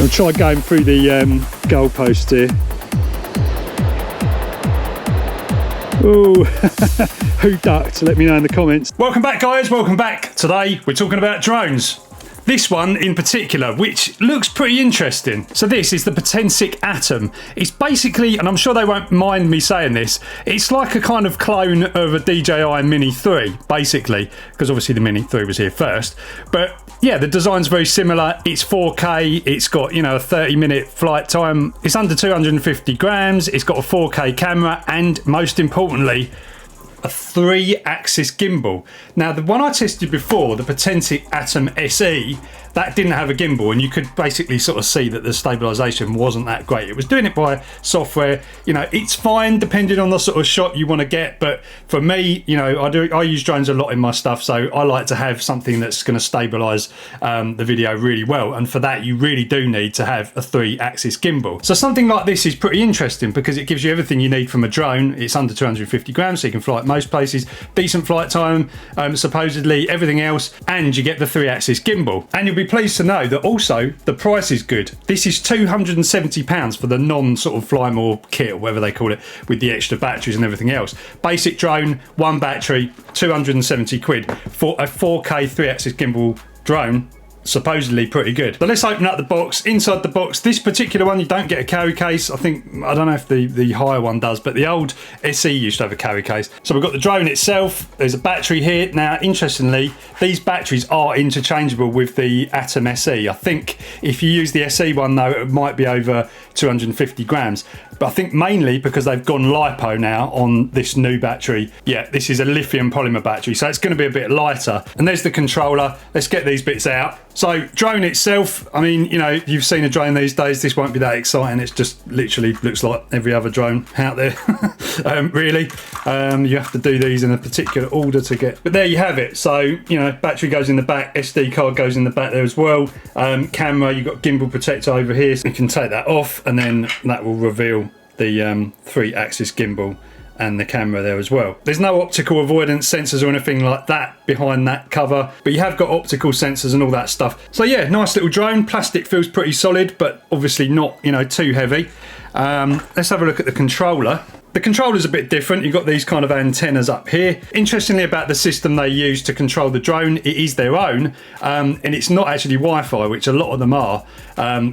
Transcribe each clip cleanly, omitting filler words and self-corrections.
I'll try going through the goalpost here. Oh, who ducked? Let me know in the comments. Welcome back, guys, welcome back. Today we're talking about drones. This one in particular, which looks pretty interesting. So this is the Potensic Atom. It's basically, and I'm sure they won't mind me saying this, it's like a kind of clone of a DJI Mini 3, basically, because obviously the Mini 3 was here first. But yeah, the design's very similar. It's 4K, it's got, you know, a 30-minute flight time. It's under 250 grams, it's got a 4K camera, and most importantly, a 3-axis gimbal. Now, the one I tested before, the Potensic Atom SE, that didn't have a gimbal, and you could basically sort of see that the stabilization wasn't that great. It was doing it by software. You know, it's fine depending on the sort of shot you want to get, but for me, you know, I use drones a lot in my stuff, so I like to have something that's going to stabilize the video really well, and for that you really do need to have a 3-axis gimbal. So something like this is pretty interesting because it gives you everything you need from a drone. It's under 250 grams, so you can fly at most places, decent flight time, supposedly everything else, and you get the 3-axis gimbal. And you'll be pleased to know that also the price is good. This is £270 for the non sort of fly more kit, or whatever they call it, with the extra batteries and everything else. Basic drone, one battery, 270 quid for a 4K 3-axis gimbal drone. Supposedly pretty good. But let's open up the box. Inside the box, this particular one, you don't get a carry case. I don't know if the higher one does, but the old SE used to have a carry case. So we've got the drone itself. There's a battery here. Now, interestingly, these batteries are interchangeable with the Atom SE. I think if you use the SE one, though, it might be over 250 grams. But I think mainly because they've gone LiPo now on this new battery. Yeah, this is a lithium polymer battery, so it's going to be a bit lighter. And there's the controller. Let's get these bits out. So drone itself, I mean, you know, you've seen a drone these days, this won't be that exciting. It's just literally looks like every other drone out there. Really, you have to do these in a particular order to get, but there you have it. So, you know, battery goes in the back, SD card goes in the back there as well. Camera, you've got gimbal protector over here, so you can take that off, and then that will reveal the 3-axis gimbal and the camera there as well. There's no optical avoidance sensors or anything like that behind that cover, but you have got optical sensors and all that stuff. So yeah, nice little drone. Plastic feels pretty solid, but obviously not, you know, too heavy. Let's have a look at the controller. The controller's a bit different. You've got these kind of antennas up here. Interestingly about the system they use to control the drone, it is their own, and it's not actually Wi-Fi, which a lot of them are,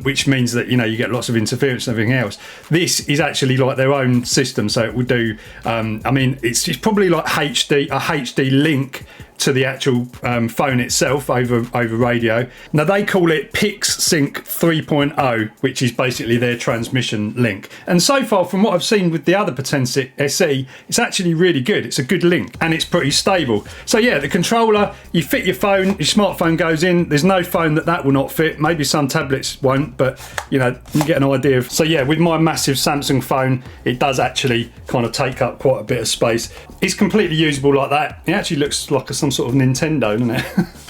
which means that, you know, you get lots of interference and everything else. This is actually like their own system, so it will do, I mean, it's probably like a HD link to the actual phone itself over radio. Now they call it PixSync 3.0, which is basically their transmission link. And so far, from what I've seen with the other Potensic SE, it's actually really good. It's a good link and it's pretty stable. So yeah, the controller, you fit your phone, your smartphone goes in. There's no phone that will not fit. Maybe some tablets won't, but you know, you get an idea of. So yeah, with my massive Samsung phone, it does actually kind of take up quite a bit of space. It's completely usable like that. It actually looks like some sort of Nintendo, doesn't it?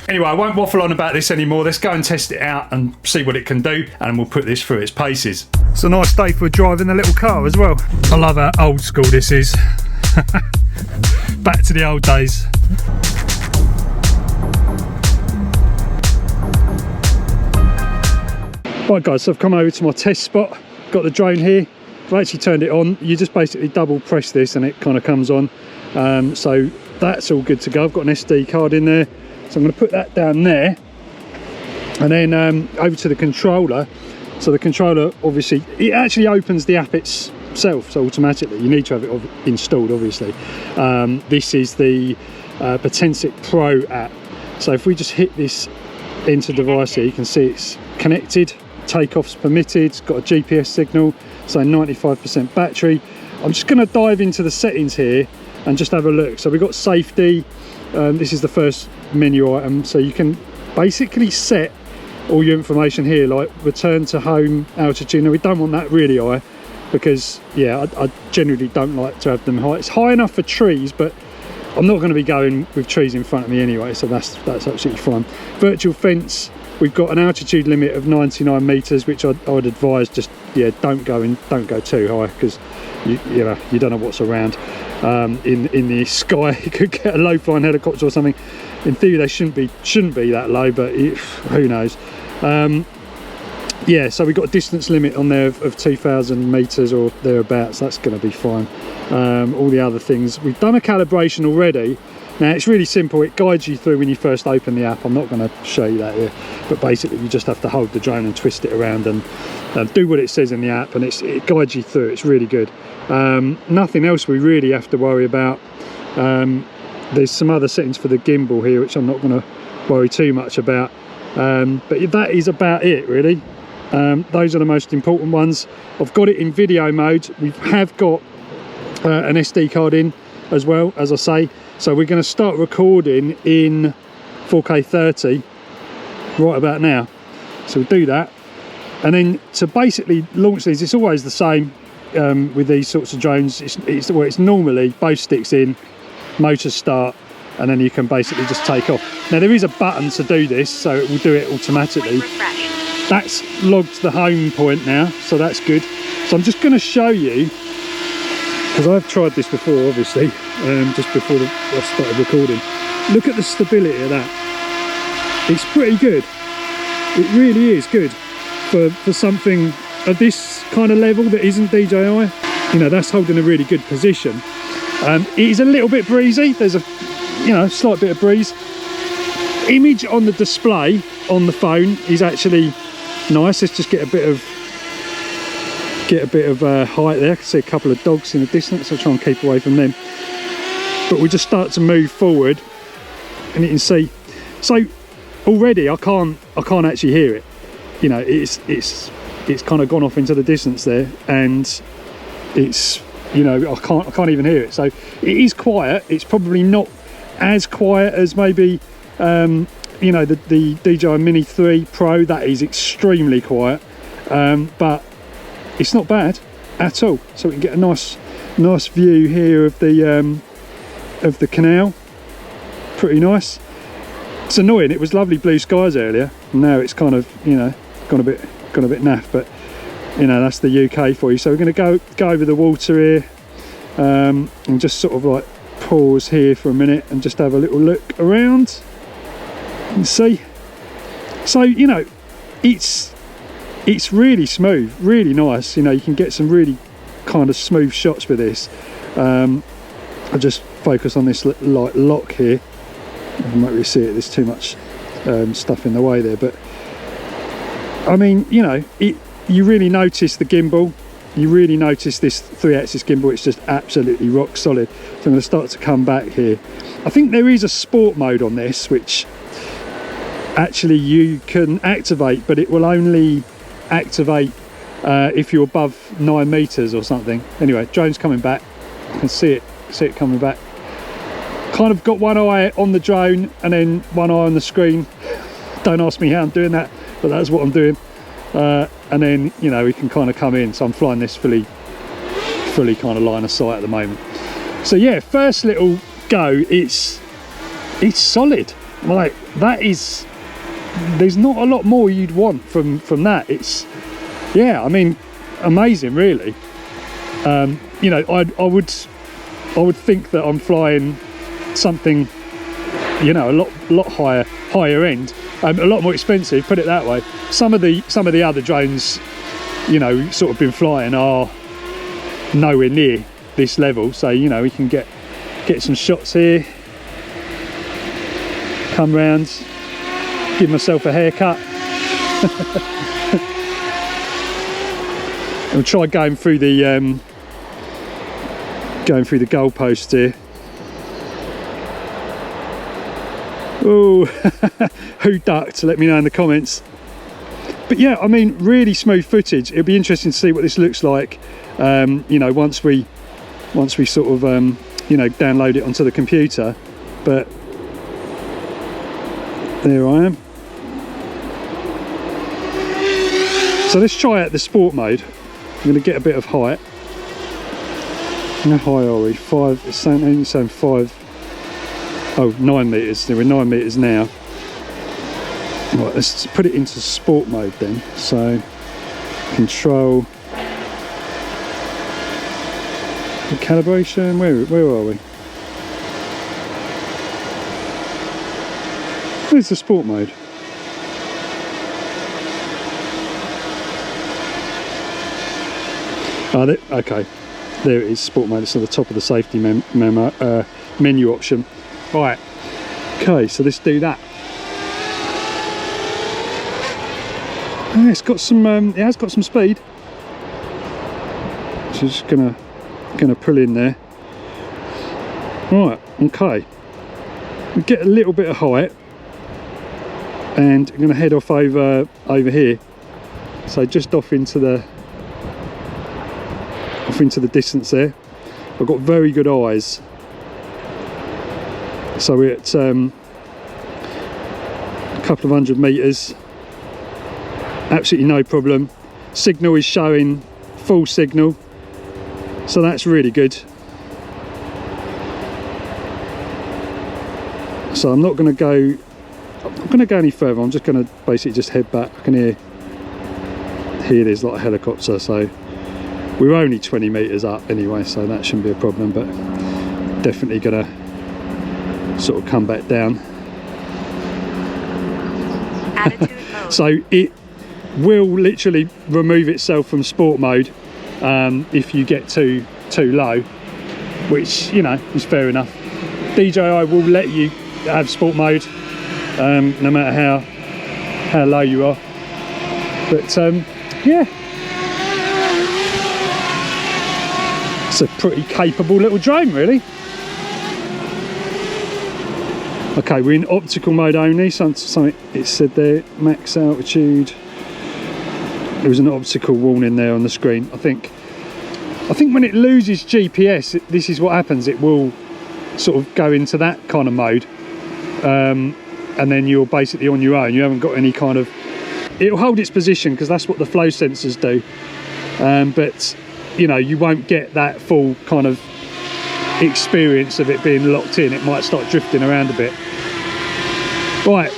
Anyway, I won't waffle on about this anymore. Let's go and test it out and see what it can do, and we'll put this through its paces. It's a nice day for driving the little car as well. I love how old school this is. Back to the old days. Right guys, so I've come over to my test spot. Got the drone here. I've actually turned it on. You just basically double press this and it kind of comes on. So that's all good to go. I've got an SD card in there, so I'm going to put that down there, and then over to the controller. So the controller, obviously, it actually opens the app itself, so automatically. You need to have it installed, obviously. This is the Potensic Pro app. So if we just hit this enter device here, you can see it's connected, takeoff's permitted, it's got a GPS signal, so 95% battery. I'm just going to dive into the settings here and just have a look. So we've got safety. This is the first menu item, so you can basically set all your information here, like return to home altitude. Now we don't want that really high, because yeah, I generally don't like to have them high. It's high enough for trees, but I'm not going to be going with trees in front of me anyway, so that's absolutely fine. Virtual fence, we've got an altitude limit of 99 meters, which I'd advise just, yeah, don't go too high, because you know, you don't know what's around in the sky. You could get a low flying helicopter or something. In theory they shouldn't be that low, but who knows. yeah, so we've got a distance limit on there of 2,000 meters or thereabouts. That's going to be fine. All the other things, we've done a calibration already. Now it's really simple. It guides you through when you first open the app. I'm not going to show you that here, but basically you just have to hold the drone and twist it around and do what it says in the app, and it guides you through. It's really good. Nothing else we really have to worry about. There's some other settings for the gimbal here which I'm not going to worry too much about, but that is about it really. Those are the most important ones. I've got it in video mode. We have got an SD card in as well, as I say, so we're going to start recording in 4K 30 right about now. So we'll do that, and then to basically launch these, it's always the same with these sorts of drones. It's normally both sticks in, motor start, and then you can basically just take off. Now there is a button to do this, so it will do it automatically. That's logged the home point now, so that's good. So I'm just going to show you, because I've tried this before obviously, just before I started recording. Look at the stability of that. It's pretty good. It really is good for something of this kind of level that isn't DJI. You know, that's holding a really good position. It is a little bit breezy. There's a slight bit of breeze. Image on the display on the phone is actually nice. Let's just get a bit of height there. I can see a couple of dogs in the distance. I'll try and keep away from them. But we just start to move forward, and you can see. So already I can't actually hear it. You know, it's kind of gone off into the distance there, and it's, you know, I can't even hear it. So it is quiet. It's probably not as quiet as maybe you know, the DJI Mini 3 Pro. That is extremely quiet, but it's not bad at all. So we can get a nice view here of the canal. Pretty nice. It's annoying, it was lovely blue skies earlier, now it's kind of, you know, gone a bit naff, but you know, that's the UK for you. So we're going to go over the water here, and just sort of like pause here for a minute and just have a little look around and see. So, you know, it's really smooth, really nice. You know, you can get some really kind of smooth shots with this. I'll just focus on this light lock here. You might really see it, there's too much stuff in the way there, but I mean, you know, you really notice the gimbal, you really notice this 3-axis gimbal. It's just absolutely rock solid. So I'm going to start to come back here. I think there is a sport mode on this which actually you can activate, but it will only activate if you're above 9 meters or something. Anyway, drone's coming back. You can see it coming back. Kind of got one eye on the drone and then one eye on the screen. Don't ask me how I'm doing that, but that's what I'm doing. And then, you know, we can kind of come in. So I'm flying this fully kind of line of sight at the moment. So yeah, first little go, it's solid. Like, that is, there's not a lot more you'd want from that. It's, yeah, I mean, amazing really. You know, I would think that I'm flying something, you know, a lot higher end, a lot more expensive, put it that way. Some of the other drones, you know, sort of been flying are nowhere near this level. So, you know, we can get some shots here, come round, give myself a haircut. I'll try going through the goalpost here. Oh, who ducked? Let me know in the comments. But yeah, I mean, really smooth footage. It'll be interesting to see what this looks like. You know, once we sort of you know, download it onto the computer. But there I am. So let's try out the sport mode. I'm going to get a bit of height. How high are we? 5. It's saying 5. Oh, 9 meters. We're 9 meters now. Right, let's put it into sport mode then. So, control, the calibration. Where are we? Where's the sport mode? Oh, okay, there it is, sport mode. It's at the top of the safety menu option. Right, okay, so let's do that. It's got some, it has got some speed. So just gonna pull in there. Right, okay. We get a little bit of height, and I'm gonna head off over here. So just off into the distance there. I've got very good eyes. So we're at a couple of 100 meters. Absolutely no problem. Signal is showing full signal, so that's really good. So I'm not going to go any further. I'm just going to basically just head back. I can hear there's like a helicopter, so we're only 20 meters up anyway, so that shouldn't be a problem, but definitely going to sort of come back down. Attitude mode. So it will literally remove itself from sport mode if you get too low, which, you know, is fair enough. DJI will let you have sport mode no matter how low you are, but yeah, it's a pretty capable little drone, really. Okay, we're in optical mode only. Something it said there, max altitude. There was an optical warning there on the screen. I think when it loses GPS, this is what happens. It will sort of go into that kind of mode, and then you're basically on your own. You haven't got any kind of... It'll hold its position because that's what the flow sensors do, but you know, you won't get that full kind of experience of it being locked in. It might start drifting around a bit. Right,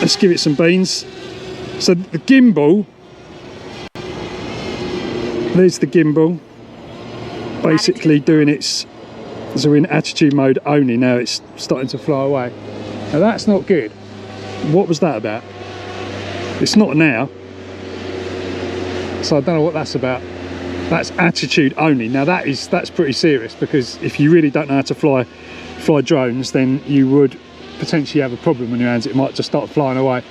let's give it some beans. So the gimbal, there's the gimbal basically doing its... So we're in attitude mode only now. It's starting to fly away. Now that's not good. What was that about? It's not now, so I don't know what that's about. That's attitude only. Now that's pretty serious, because if you really don't know how to fly drones, then you would potentially have a problem on your hands. It might just start flying away.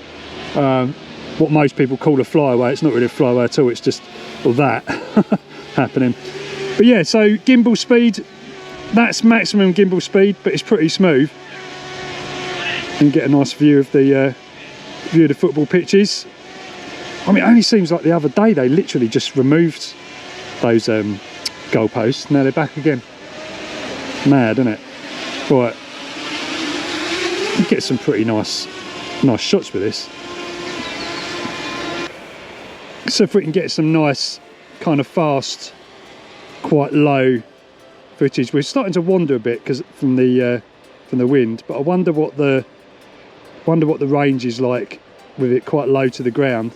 What most people call a flyaway, it's not really a flyaway at all. It's just all that happening. But yeah, so gimbal speed, that's maximum gimbal speed, but it's pretty smooth. And you get a nice view of the football pitches. I mean, it only seems like the other day they literally just removed those goalposts. Now they're back again. Mad, isn't it? Right, you get some pretty nice shots with this. So if we can get some nice kind of fast, quite low footage. We're starting to wander a bit because from the wind, but I wonder what the range is like with it quite low to the ground.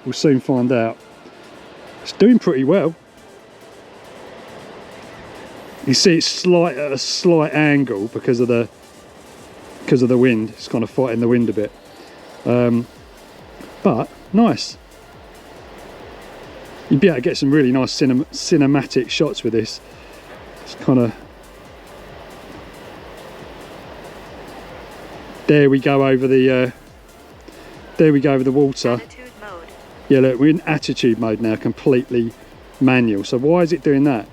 We'll soon find out. It's doing pretty well. You see it's at a slight angle because of the wind. It's kind of fighting the wind a bit, but nice. You'd be able to get some really nice cinematic shots with this. It's kind of... There we go over the water. Attitude mode. Yeah, look, we're in attitude mode now, completely manual. So why is it doing that?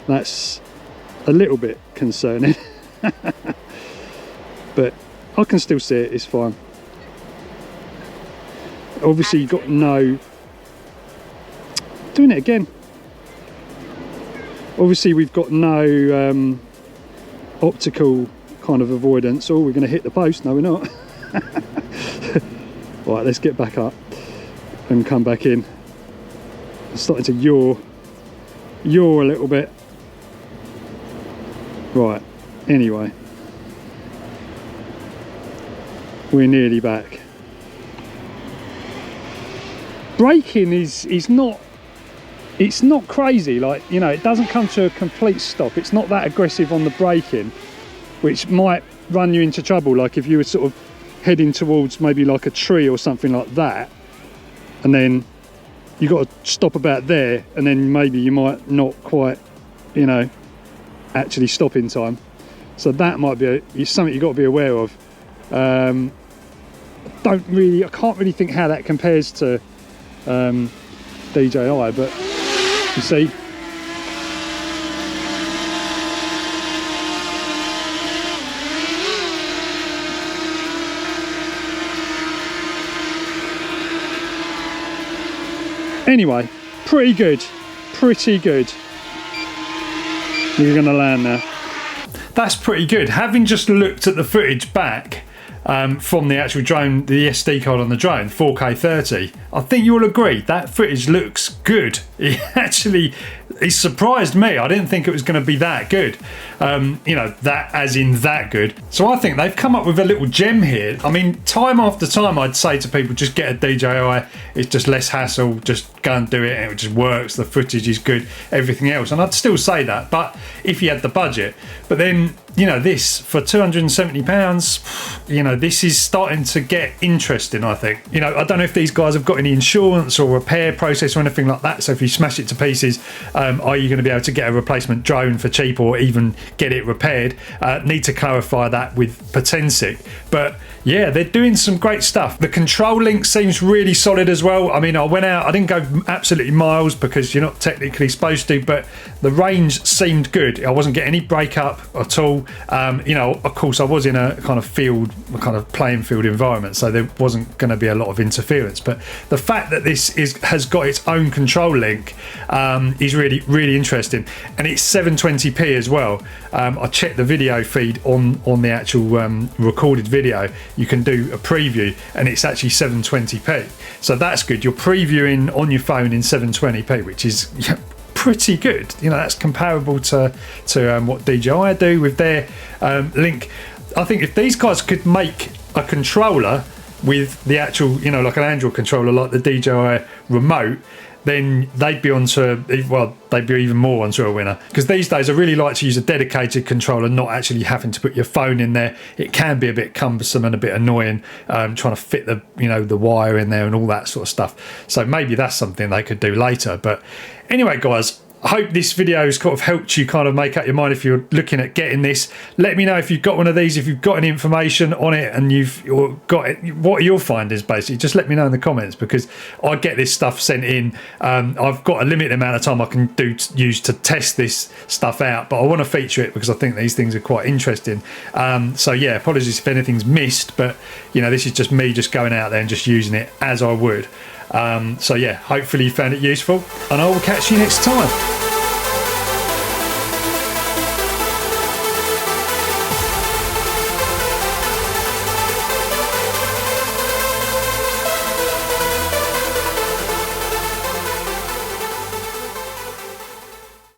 That's a little bit concerning. But I can still see it, it's fine. Obviously you've got no... Doing it again. Obviously we've got no optical kind of avoidance. Oh, we're going to hit the post. No, we're not. Right, let's get back up and come back in. I'm starting to yaw a little bit. Right, anyway, we're nearly back. Braking is not... It's not crazy, like, you know, it doesn't come to a complete stop. It's not that aggressive on the braking, which might run you into trouble. Like if you were sort of heading towards maybe like a tree or something like that, and then you've got to stop about there, and then maybe you might not quite, you know, actually stop in time. So that might be something you've got to be aware of. I can't really think how that compares to DJI, but you see. Anyway, pretty good. You're going to land now. That's pretty good. Having just looked at the footage back from the actual drone, the SD card on the drone, 4K 30, I think you'll agree that footage looks good. It surprised me. I didn't think it was going to be that good. You know, that as in that good. So I think they've come up with a little gem here. I mean, time after time I'd say to people, just get a DJI. It's just less hassle. Just go and do it, and it just works. The footage is good, everything else. And I'd still say that, but if you had the budget. But then, you know, this for £270, you know, this is starting to get interesting, I think. You know, I don't know if these guys have got any insurance or repair process or anything like that. So if you smash it to pieces, are you going to be able to get a replacement drone for cheap or even get it repaired? Need to clarify that with Potensic. But yeah, they're doing some great stuff. The control link seems really solid as well. I mean, I went out, I didn't go absolutely miles because you're not technically supposed to, but the range seemed good. I wasn't getting any breakup at all. You know, of course, I was in a kind of playing field environment, so there wasn't going to be a lot of interference. But the fact that this has got its own control link is really interesting, and it's 720p as well. I checked the video feed on the actual recorded video. You can do a preview, and it's actually 720p, so that's good. You're previewing on your phone in 720p, which is pretty good. You know, that's comparable to what DJI do with their link. I think if these guys could make a controller with the actual, you know, like an Android controller like the DJI remote, then they'd be they'd be even more onto a winner. Because these days I really like to use a dedicated controller, not actually having to put your phone in there. It can be a bit cumbersome and a bit annoying, trying to fit the wire in there and all that sort of stuff. So maybe that's something they could do later. But anyway, guys, I hope this video has kind of helped you kind of make up your mind if you're looking at getting this. Let me know if you've got one of these, if you've got any information on it and you've got it. What are your findings, basically? Just let me know in the comments, because I get this stuff sent in. I've got a limited amount of time I can use to test this stuff out, but I want to feature it because I think these things are quite interesting. So yeah, apologies if anything's missed, but you know, this is just me just going out there and just using it as I would. So yeah, hopefully you found it useful, and I will catch you next time.